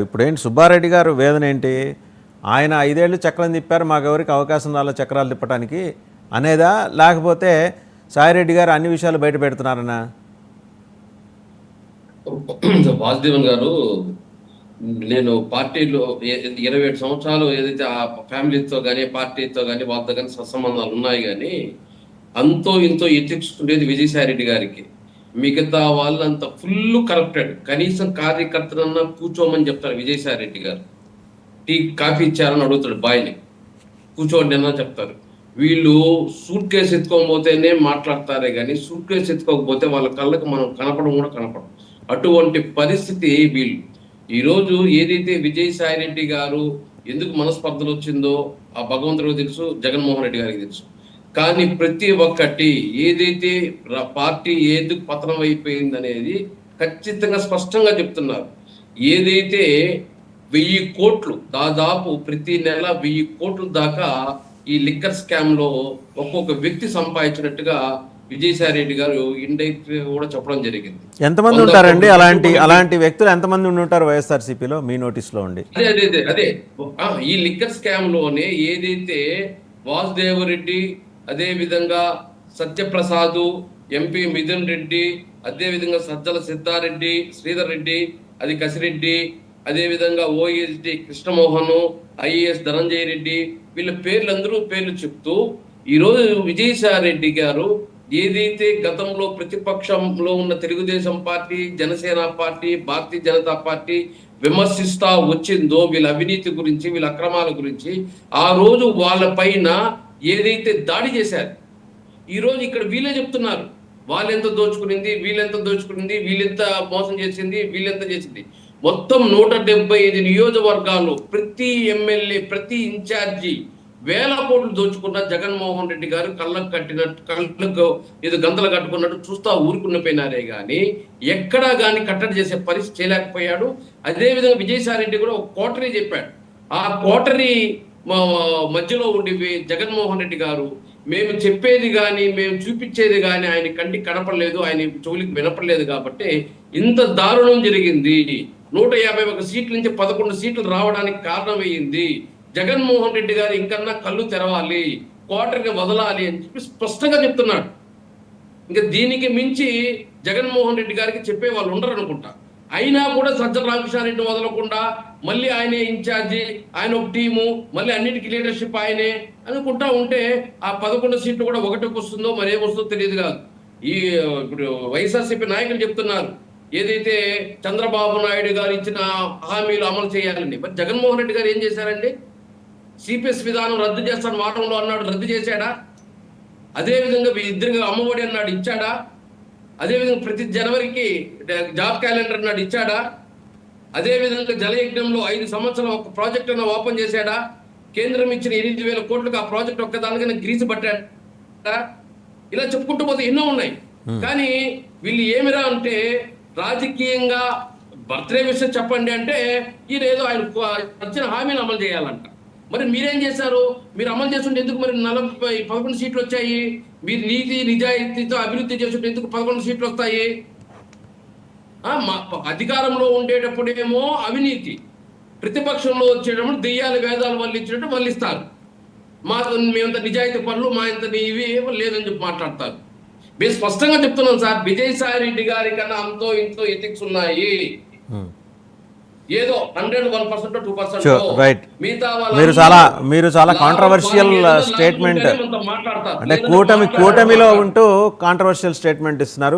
ఇప్పుడేంటి సుబ్బారెడ్డి గారు వేదన ఏంటి? ఆయన 5 ఏళ్ళు చక్రం తిప్పారు, మాకెవరికి అవకాశం రాల చక్రాలు తిప్పడానికి అనేదా? లేకపోతే సాయిరెడ్డి గారు అన్ని విషయాలు బయట పెడుతున్నారనా? వాసుదేవన్ గారు, నేను పార్టీలో 27 సంవత్సరాలు ఏదైతే ఆ ఫ్యామిలీతో కానీ పార్టీతో కానీ వాళ్ళతో కానీ సత్సంబంధాలు ఉన్నాయి, కానీ అంతో ఇంతో ఎత్తించుకునేది విజయసాయిరెడ్డి గారికి. మిగతా వాళ్ళంతా ఫుల్ కరప్టెడ్. కనీసం కార్యకర్తలన్నా కూర్చోమని చెప్తారు విజయసాయిరెడ్డి గారు. టీ కాఫీ ఇచ్చారని అడుగుతాడు బాయ్ని, కూర్చోండి అన్నా చెప్తారు. వీళ్ళు సూట్ కేసు ఎత్తుకోకపోతేనే మాట్లాడతారే కానీ సూట్ కేసు ఎత్తుకోకపోతే వాళ్ళ కళ్ళకు మనం కనపడం కూడా కనపడం. అటువంటి పరిస్థితి వీళ్ళు. ఈరోజు ఏదైతే విజయసాయిరెడ్డి గారు ఎందుకు మనస్పర్ధలు వచ్చిందో ఆ భగవంతుడికి తెలుసు, జగన్మోహన్ రెడ్డి గారికి తెలుసు. కానీ ప్రతి ఒక్కటి ఏదైతే పార్టీ ఎందుకు పతనం అయిపోయింది అనేది ఖచ్చితంగా స్పష్టంగా చెప్తున్నారు. ఏదైతే 1000 కోట్లు, దాదాపు ప్రతి నెల 1000 కోట్ల దాకా ఈ లిక్కర్ స్కామ్ లో ఒక్కొక్క వ్యక్తి సంపాదించినట్టుగా విజయసాయిరెడ్డి గారు ఇండైరెక్ట్ కూడా చెప్పడం జరిగింది. ఎంతమంది ఉంటారండి అలాంటి వ్యక్తులు? ఎంతమంది ఉంటారు వైఎస్ఆర్సీపీలో మీ నోటీస్లో ఉండి? అదే ఈ లిక్కర్ స్కామ్ లోనే ఏదైతే వాసుదేవరెడ్డి, అదే విధంగా సత్యప్రసాద్, ఎంపీ మిథున్ రెడ్డి, అదే విధంగా సజ్జల సిద్ధారెడ్డి, శ్రీధర్ రెడ్డి, అది కసిరెడ్డి, అదే విధంగా ఓఎస్డి కృష్ణమోహన్, ఐఏఎస్ ధనంజయ రెడ్డి, వీళ్ళ పేర్లు చెప్తూ ఈరోజు విజయసాయిరెడ్డి గారు ఏదైతే గతంలో ప్రతిపక్షంలో ఉన్న Telugu Desam party, Janasena party, Bharatiya Janata party విమర్శిస్తా వచ్చిందో వీళ్ళ అవినీతి గురించి, వీళ్ళ అక్రమాల గురించి, ఆ రోజు వాళ్ళ పైన ఏదైతే దాడి చేశారు, ఈరోజు ఇక్కడ వీళ్ళే చెప్తున్నారు వాళ్ళెంత దోచుకునింది, వీళ్ళెంత మోసం చేసింది, వీళ్ళెంత చేసింది. మొత్తం 175 నియోజకవర్గాలు ప్రతి ఎమ్మెల్యే, ప్రతి ఇన్ఛార్జి వేల కోట్లు దోచుకున్న జగన్మోహన్ రెడ్డి గారు కళ్ళకు ఏదో గంతలు కట్టుకున్నట్టు చూస్తా ఊరుకున్నపోయినారే కానీ ఎక్కడా కానీ కట్టడి చేసే పరిస్థితి చేయలేకపోయాడు. అదేవిధంగా విజయసాయిరెడ్డి కూడా ఒక కోటరీ చెప్పాడు. ఆ కోటరీ మధ్యలో ఉండి జగన్మోహన్ రెడ్డి గారు మేము చెప్పేది కానీ మేము చూపించేది కానీ ఆయన కంటికి కనపడలేదు, ఆయన చెవులికి వినపడలేదు కాబట్టి ఇంత దారుణం జరిగింది. 151 సీట్ల నుంచి 11 సీట్లు రావడానికి కారణమయ్యింది. జగన్మోహన్ రెడ్డి గారు ఇంకన్నా కళ్ళు తెరవాలి, కోటరీని వదలాలి అని చెప్పి స్పష్టంగా చెప్తున్నాడు. ఇంకా దీనికి మించి జగన్మోహన్ రెడ్డి గారికి చెప్పే వాళ్ళు ఉండరు అనుకుంటా. అయినా కూడా సజ్జల రామకృష్ణారెడ్డి వదలకుండా మళ్ళీ ఆయనే ఇన్ఛార్జి, ఆయన ఒక టీము, మళ్ళీ అన్నిటికీ లీడర్షిప్ ఆయనే అనుకుంటా ఉంటే ఆ 11 సీట్లు కూడా ఒకటికి వస్తుందో మరేమొస్తుందో తెలియదు కాదు. ఇప్పుడు వైఎస్ఆర్సీపీ నాయకులు చెప్తున్నారు ఏదైతే చంద్రబాబు నాయుడు గారు ఇచ్చిన హామీలు అమలు చేయాలని. మరి జగన్మోహన్ రెడ్డి గారు ఏం చేశారండి? సిపిఎస్ విధానం రద్దు చేస్తాను వాటంలో అన్నాడు, రద్దు చేశాడా? అదేవిధంగా ఇద్దరు అమ్మఒడి అన్నాడు, ఇచ్చాడా? అదేవిధంగా ప్రతి జనవరికి జాబ్ క్యాలెండర్ అన్నాడు, ఇచ్చాడా? అదేవిధంగా జలయజ్ఞంలో 5 సంవత్సరాలు ఒక ప్రాజెక్ట్ అన్న ఓపెన్ చేశాడా? కేంద్రం ఇచ్చిన 8,000 కోట్లకు ఆ ప్రాజెక్ట్ ఒక్కదానికైనా గ్రీజు పట్టాడా? ఇలా చెప్పుకుంటూ పోతే ఎన్నో ఉన్నాయి. కానీ వీళ్ళు ఏమిరా అంటే రాజకీయంగా బర్త్డే విషయం చెప్పండి అంటే ఈయన ఏదో ఆయన ఇచ్చిన హామీని అమలు చేయాలంట. మరి మీరేం చేశారు? మీరు అమలు చేస్తుంటే ఎందుకు మరి 11 సీట్లు వచ్చాయి? మీరు నీతి నిజాయితీతో అభివృద్ధి చేస్తుంటే ఎందుకు 11 సీట్లు వస్తాయి? అధికారంలో ఉండేటప్పుడేమో అవినీతి, ప్రతిపక్షంలో వచ్చేటప్పుడు దెయ్యాలు వేదాలు వల్లించినట్టు వల్లిస్తారు. మేమంత నిజాయితీ పనులు మా ఇంత ఇవి లేదని చెప్పి మాట్లాడతారు. మేము స్పష్టంగా చెప్తున్నాం సార్, విజయసాయిరెడ్డి గారి కన్నా అంతో ఇంతో ఎథిక్స్ ఉన్నాయి. ఏదో 101% 2% మిగతా మీరు చాలా కాంట్రవర్షియల్ స్టేట్మెంట్, అంటే కూటమిలో ఉంటూ కాంట్రవర్షియల్ స్టేట్మెంట్ ఇస్తున్నారు.